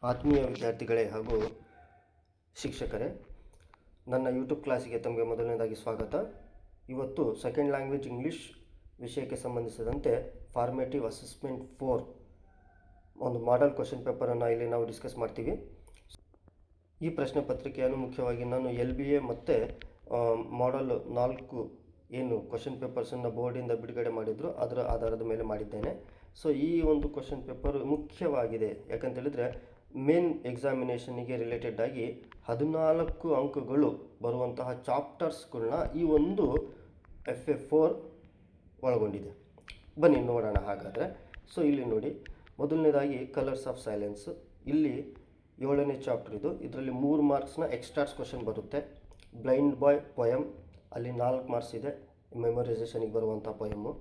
ಆತ್ಮೀಯ ವಿದ್ಯಾರ್ಥಿಗಳೇ ಹಾಗೂ ಶಿಕ್ಷಕರೇ, ನನ್ನ ಯೂಟ್ಯೂಬ್ ಕ್ಲಾಸಿಗೆ ತಮಗೆ ಮೊದಲನೇದಾಗಿ ಸ್ವಾಗತ. ಇವತ್ತು ಸೆಕೆಂಡ್ ಲ್ಯಾಂಗ್ವೇಜ್ ಇಂಗ್ಲೀಷ್ ವಿಷಯಕ್ಕೆ ಸಂಬಂಧಿಸಿದಂತೆ ಫಾರ್ಮೇಟಿವ್ ಅಸೆಸ್ಮೆಂಟ್ 4 ಒಂದು ಮಾಡೆಲ್ ಕ್ವಶನ್ ಪೇಪರನ್ನು ಇಲ್ಲಿ ನಾವು ಡಿಸ್ಕಸ್ ಮಾಡ್ತೀವಿ. ಈ ಪ್ರಶ್ನೆ ಪತ್ರಿಕೆಯನ್ನು ಮುಖ್ಯವಾಗಿ ನಾನು LBA ಮತ್ತು ಮಾಡೆಲ್ 4 ಏನು ಕ್ವಶನ್ ಪೇಪರ್ಸನ್ನು ಬೋರ್ಡಿಂದ ಬಿಡುಗಡೆ ಮಾಡಿದ್ರು ಅದರ ಆಧಾರದ ಮೇಲೆ ಮಾಡಿದ್ದೇನೆ. ಸೊ ಈ ಒಂದು ಕ್ವಶನ್ ಪೇಪರ್ ಮುಖ್ಯವಾಗಿದೆ, ಯಾಕಂತೇಳಿದರೆ ಮೇನ್ ಎಕ್ಸಾಮಿನೇಷನ್ನಿಗೆ ರಿಲೇಟೆಡ್ ಆಗಿ 14 ಅಂಕಗಳು ಬರುವಂತಹ ಚಾಪ್ಟರ್ಸ್ಗಳನ್ನ ಈ ಒಂದು FA4 ಒಳಗೊಂಡಿದೆ. ಬನ್ನಿ ನೋಡೋಣ ಹಾಗಾದರೆ. ಸೊ ಇಲ್ಲಿ ನೋಡಿ, ಮೊದಲನೇದಾಗಿ ಕಲರ್ಸ್ ಆಫ್ ಸೈಲೆನ್ಸ್. ಇಲ್ಲಿ 7ನೇ ಚಾಪ್ಟರ್ ಇದು. ಇದರಲ್ಲಿ 3 ಮಾರ್ಕ್ಸ್ನ ಎಕ್ಸ್ಟ್ರಾಸ್ ಕ್ವಶನ್ ಬರುತ್ತೆ. ಬ್ಲೈಂಡ್ ಬಾಯ್ ಪೊಯಮ್, ಅಲ್ಲಿ 4 ಮಾರ್ಕ್ಸ್ ಇದೆ, ಮೆಮೊರೈಸೇಷನಿಗೆ ಬರುವಂಥ poem.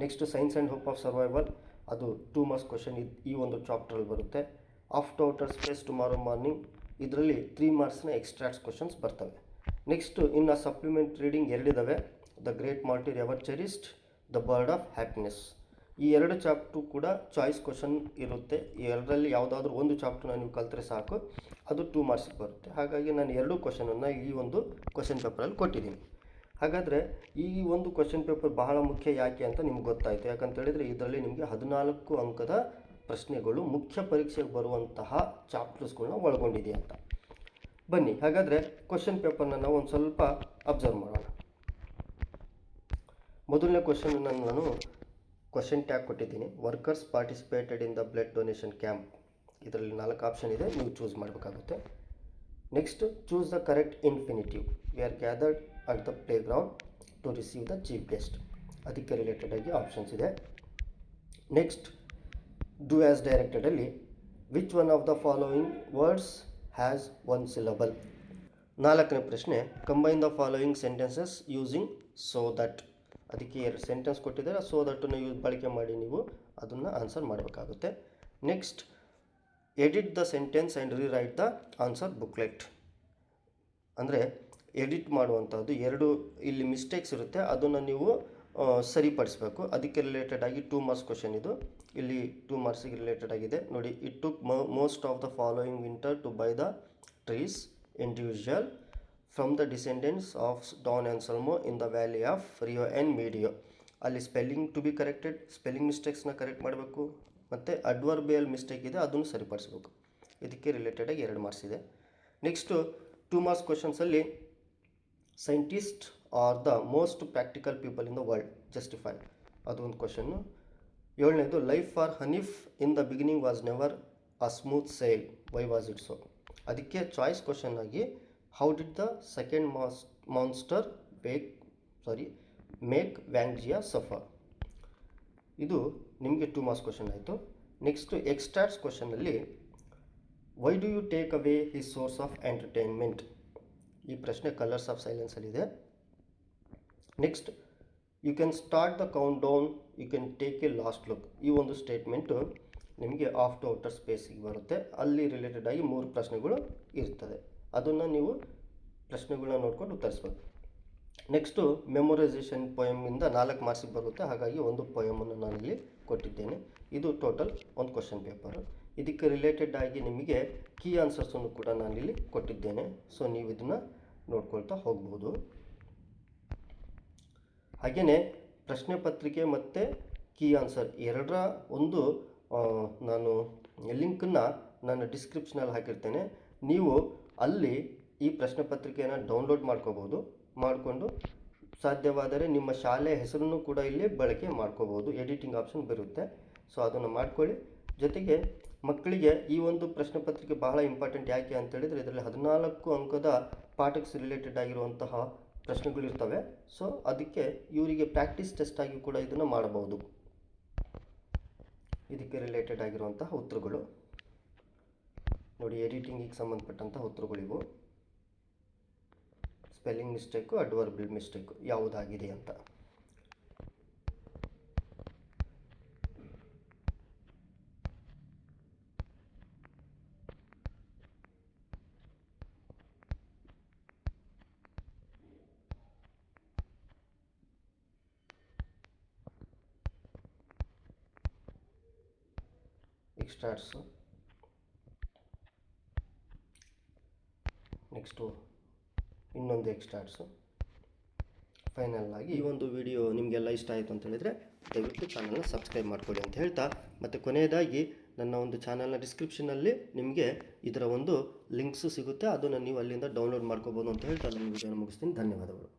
Next signs and hope of survival, ಅದು 2 ಮಾರ್ಕ್ಸ್ ಕ್ವಶನ್ ಈ ಒಂದು ಚಾಪ್ಟ್ರಲ್ಲಿ ಬರುತ್ತೆ. After outer space tomorrow morning, ಇದರಲ್ಲಿ 3 ಮಾರ್ಕ್ಸ್ನ ಎಕ್ಸ್ಟ್ರಾಕ್ಟ್ಸ್ ಕ್ವಶನ್ಸ್ ಬರ್ತವೆ. ನೆಕ್ಸ್ಟು ಇನ್ನು ಸಪ್ಲಿಮೆಂಟ್ ರೀಡಿಂಗ್ 2 ಇದ್ದಾವೆ. The great martyr ever cherished, the bird of happiness. ಈ 2 ಚಾಪ್ಟ್ರು ಕೂಡ ಚಾಯ್ಸ್ ಕ್ವಶನ್ ಇರುತ್ತೆ. ಈ ಎರಡರಲ್ಲಿ ಯಾವುದಾದ್ರೂ ಒಂದು ಚಾಪ್ಟರ್ನ ನೀವು ಕಲಿತ್ರೆ ಸಾಕು, ಅದು 2 ಮಾರ್ಕ್ಸಿಗೆ ಬರುತ್ತೆ. ಹಾಗಾಗಿ ನಾನು 2 ಕ್ವಶನನ್ನು ಈ ಒಂದು ಕ್ವಶನ್ ಪೇಪರಲ್ಲಿ ಕೊಟ್ಟಿದ್ದೀನಿ. ಹಾಗಾದರೆ ಈ ಒಂದು ಕ್ವಶನ್ ಪೇಪರ್ ಬಹಳ ಮುಖ್ಯ ಯಾಕೆ ಅಂತ ನಿಮ್ಗೆ ಗೊತ್ತಾಯಿತು. ಯಾಕಂತೇಳಿದರೆ ಇದರಲ್ಲಿ ನಿಮಗೆ 14 ಅಂಕದ ಪ್ರಶ್ನೆಗಳು ಮುಖ್ಯ ಪರೀಕ್ಷೆಗೆ ಬರುವಂತಹ ಚಾಪ್ಟರ್ಸ್ಗಳನ್ನ ಒಳಗೊಂಡಿದೆ ಅಂತ. ಬನ್ನಿ ಹಾಗಾದರೆ ಕ್ವಶನ್ ಪೇಪರ್ನ ನಾವು ಒಂದು ಸ್ವಲ್ಪ ಅಬ್ಸರ್ವ್ ಮಾಡೋಣ. ಮೊದಲನೇ ಕ್ವಶನನ್ನು ನಾನು ಕ್ವಶನ್ ಟ್ಯಾಗ್ ಕೊಟ್ಟಿದ್ದೀನಿ. Workers participated in the blood donation camp. ಇದರಲ್ಲಿ 4 ಆಪ್ಷನ್ ಇದೆ, ನೀವು ಚೂಸ್ ಮಾಡಬೇಕಾಗುತ್ತೆ. Next, choose the correct infinitive. We are gathered at the playground to receive the chief guest. ಅದಕ್ಕೆ ರಿಲೇಟೆಡ್ ಆಗಿ ಆಪ್ಷನ್ಸ್ ಇದೆ. ನೆಕ್ಸ್ಟ್, ಡೂ ಆ್ಯಸ್ ಡೈರೆಕ್ಟೆಡಲ್ಲಿ which one of the following words has 1 syllable. 4ನೇ ಪ್ರಶ್ನೆ, combine the following sentences using so that. ಅದಕ್ಕೆ 2 sentence ಕೊಟ್ಟಿದ್ದಾರೆ, so ದಟ್ಟನ್ನು ಬಳಕೆ ಮಾಡಿ ನೀವು ಅದನ್ನು ಆನ್ಸರ್ ಮಾಡಬೇಕಾಗುತ್ತೆ. Next, edit the sentence and rewrite the answer booklet. ಅಂದರೆ ಎಡಿಟ್ ಮಾಡುವಂಥದ್ದು 2 ಇಲ್ಲಿ ಮಿಸ್ಟೇಕ್ಸ್ ಇರುತ್ತೆ, ಅದನ್ನು ನೀವು ಸರಿಪಡಿಸಬೇಕು. ಅದಕ್ಕೆ ರಿಲೇಟೆಡ್ ಆಗಿ 2 ಮಾರ್ಕ್ಸ್ ಕ್ವಶನ್ ಇದು. ಇಲ್ಲಿ 2 ಮಾರ್ಕ್ಸಿಗೆ ರಿಲೇಟೆಡ್ ಆಗಿದೆ ನೋಡಿ. It took most of the following winter to buy the trees individual from the descendants of Don Anselmo in the valley of Rio and Medio. ಅಲ್ಲಿ spelling to be corrected, spelling ಮಿಸ್ಟೇಕ್ಸ್ನ correct ಮಾಡಬೇಕು, ಮತ್ತು adverbial mistake ಇದೆ ಅದನ್ನು ಸರಿಪಡಿಸಬೇಕು. ಇದಕ್ಕೆ ರಿಲೇಟೆಡಾಗಿ 2 marks ಇದೆ. ನೆಕ್ಸ್ಟು 2 ಮಾರ್ಕ್ಸ್ ಕ್ವಶನ್ಸಲ್ಲಿ scientist are the most practical people in the world, justify, ಅದು ಒಂದು ಕ್ವಶನ್ನು. 7ನೇದು, life for Hanif in the beginning was never a smooth sail, why was it so. ಅದಕ್ಕೆ ಚಾಯ್ಸ್ ಕ್ವಶನ್ ಆಗಿ how did the second monster make Wangjia suffer. ಇದು ನಿಮಗೆ 2 marks question ಆಯಿತು. Next extracts ಕ್ವಶನಲ್ಲಿ why do you take away his source of entertainment. ಈ ಪ್ರಶ್ನೆ colours of ಸೈಲೆನ್ಸಲ್ಲಿದೆ. Next, you can start the count down, you can take a last look. ಈ ಒಂದು statement ನಿಮಗೆ ಆಫ್ಟರ್ ಔಟರ್ ಸ್ಪೇಸಿಗೆ ಬರುತ್ತೆ. ಅಲ್ಲಿ ರಿಲೇಟೆಡ್ ಆಗಿ 3 ಪ್ರಶ್ನೆಗಳು ಇರ್ತದೆ, ಅದನ್ನು ನೀವು ಪ್ರಶ್ನೆಗಳನ್ನ ನೋಡ್ಕೊಂಡು ಉತ್ತರಿಸ್ಬೇಕು. ನೆಕ್ಸ್ಟು ಮೆಮೊರೈಸೇಷನ್ ಪೊಯಮಿಂದ 4 ಮಾರ್ಕ್ಸಿಗೆ ಬರುತ್ತೆ. ಹಾಗಾಗಿ ಒಂದು ಪೊಯಮನ್ನು ನಾನಿಲ್ಲಿ ಕೊಟ್ಟಿದ್ದೇನೆ. ಇದು ಟೋಟಲ್ ಒಂದು ಕ್ವಶನ್ ಪೇಪರು. ಇದಕ್ಕೆ ರಿಲೇಟೆಡ್ ಆಗಿ ನಿಮಗೆ ಕೀ ಆನ್ಸರ್ಸನ್ನು ಕೂಡ ನಾನಿಲ್ಲಿ ಕೊಟ್ಟಿದ್ದೇನೆ. ಸೊ ನೀವು ಇದನ್ನು ನೋಡ್ಕೊಳ್ತಾ ಹೋಗ್ಬೋದು. ಹಾಗೆಯೇ ಪ್ರಶ್ನೆ ಪತ್ರಿಕೆ ಮತ್ತು ಕೀ ಆನ್ಸರ್ 2ರ ಒಂದು ನಾನು ಲಿಂಕನ್ನು ನಾನು ಡಿಸ್ಕ್ರಿಪ್ಷನಲ್ಲಿ ಹಾಕಿರ್ತೇನೆ. ನೀವು ಅಲ್ಲಿ ಈ ಪ್ರಶ್ನೆ ಪತ್ರಿಕೆಯನ್ನು ಡೌನ್ಲೋಡ್ ಮಾಡ್ಕೋಬೋದು. ಮಾಡಿಕೊಂಡು ಸಾಧ್ಯವಾದರೆ ನಿಮ್ಮ ಶಾಲೆಯ ಹೆಸರನ್ನು ಕೂಡ ಇಲ್ಲಿ ಬಳಕೆ ಮಾಡ್ಕೋಬೋದು. ಎಡಿಟಿಂಗ್ ಆಪ್ಷನ್ ಬರುತ್ತೆ, ಸೊ ಅದನ್ನು ಮಾಡ್ಕೊಳ್ಳಿ. ಜೊತೆಗೆ ಮಕ್ಕಳಿಗೆ ಈ ಒಂದು ಪ್ರಶ್ನೆ ಪತ್ರಿಕೆ ಬಹಳ ಇಂಪಾರ್ಟೆಂಟ್. ಯಾಕೆ ಅಂತೇಳಿದರೆ ಇದರಲ್ಲಿ 14 ಅಂಕದ ಪಾಠಕ್ಕೆ ರಿಲೇಟೆಡ್ ಆಗಿರುವಂತಹ ಪ್ರಶ್ನೆಗಳಿರ್ತವೆ. ಸೊ ಅದಕ್ಕೆ ಇವರಿಗೆ ಪ್ರಾಕ್ಟೀಸ್ ಟೆಸ್ಟ್ ಆಗಿ ಕೂಡ ಇದನ್ನು ಮಾಡಬಹುದು. ಇದಕ್ಕೆ ರಿಲೇಟೆಡ್ ಆಗಿರುವಂತಹ ಉತ್ತರಗಳು ನೋಡಿ, ಎಡಿಟಿಂಗಿಗೆ ಸಂಬಂಧಪಟ್ಟಂತಹ ಉತ್ತರಗಳಿವು. ಸ್ಪೆಲ್ಲಿಂಗ್ ಮಿಸ್ಟೇಕು, ಅಡ್ವರ್ಬಲ್ ಮಿಸ್ಟೇಕು ಯಾವುದಾಗಿದೆ ಅಂತ. ಎಕ್ಸ್ಟ್ರಾಟ್ಸು ನೆಕ್ಸ್ಟು ಇನ್ನೊಂದು ಎಕ್ಸ್ಟ್ರಾಡ್ಸು. ಫೈನಲ್ ಆಗಿ ಈ ಒಂದು ವಿಡಿಯೋ ನಿಮಗೆಲ್ಲ ಇಷ್ಟ ಆಯಿತು ಅಂತ ಹೇಳಿದರೆ ದಯವಿಟ್ಟು ಚಾನಲ್ನ ಸಬ್ಸ್ಕ್ರೈಬ್ ಮಾಡ್ಕೊಳ್ಳಿ ಅಂತ ಹೇಳ್ತಾ, ಮತ್ತು ಕೊನೆಯದಾಗಿ ನನ್ನ ಒಂದು ಚಾನಲ್ನ ಡಿಸ್ಕ್ರಿಪ್ಷನಲ್ಲಿ ನಿಮಗೆ ಇದರ ಒಂದು ಲಿಂಕ್ಸು ಸಿಗುತ್ತೆ, ಅದನ್ನು ನೀವು ಅಲ್ಲಿಂದ ಡೌನ್ಲೋಡ್ ಮಾಡ್ಕೋಬೋದು ಅಂತ ಹೇಳ್ತಾ ನನ್ನ ವಿಡಿಯೋನ ಮುಗಿಸ್ತೀನಿ. ಧನ್ಯವಾದಗಳು.